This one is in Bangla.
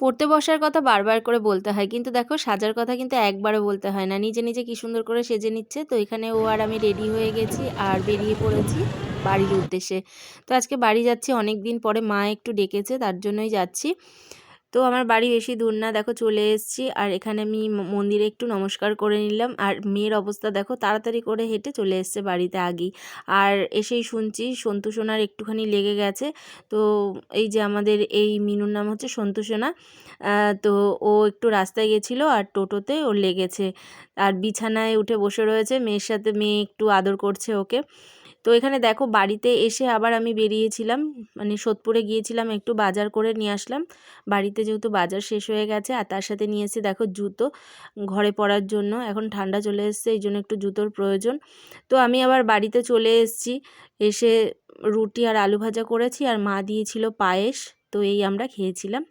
পড়তে বসার কথা বারবার করে বলতে হয়, কিন্তু দেখো সাজার কথা কিন্তু একবারও বলতে হয় না। নিজে নিজে কি সুন্দর করে সেজে নিচ্ছে। তো এখানে ও আর আমি রেডি হয়ে গেছি আর বেরিয়ে পড়েছি বাড়ির উদ্দেশ্যে। তো আজকে বাড়ি যাচ্ছি, অনেক দিন পরে মা একটু ডেকেছে, তার জন্যই যাচ্ছি। তো আমার বাড়ি বেশি দূর না, দেখো চলে এসেছি। আর এখানে আমি মন্দিরে একটু নমস্কার করে নিলাম। আর মেয়ের অবস্থা দেখো, তাড়াতাড়ি করে হেঁটে চলে এসছে বাড়িতে আগেই। আর এসেই শুনছি সন্তু সোনার একটুখানি লেগে গেছে। তো এই যে আমাদের এই মিনুর নাম হচ্ছে সন্তু সোনা। তো ও একটু রাস্তায় গেছিলো আর টোটোতে ওর লেগেছে। আর বিছানায় উঠে বসে রয়েছে, মেয়ের সাথে মেয়ে একটু আদর করছে ওকে। তো এখানে দেখো বাড়িতে এসে আবার আমি বেরিয়েছিলাম, মানে সোদপুরে গিয়েছিলাম, একটু বাজার করে নিয়ে আসলাম। বাড়িতে যেহেতু বাজার শেষ হয়ে গেছে, আর তার সাথে নিয়ে এসেছি দেখো জুতো ঘরে পরার জন্য। এখন ঠান্ডা চলে এসছে, এই জন্য একটু জুতোর প্রয়োজন। তো আমি আবার বাড়িতে চলে এসেছি, এসে রুটি আর আলু ভাজা করেছি আর মা দিয়েছিল পায়েস। তো এই আমরা খেয়েছিলাম।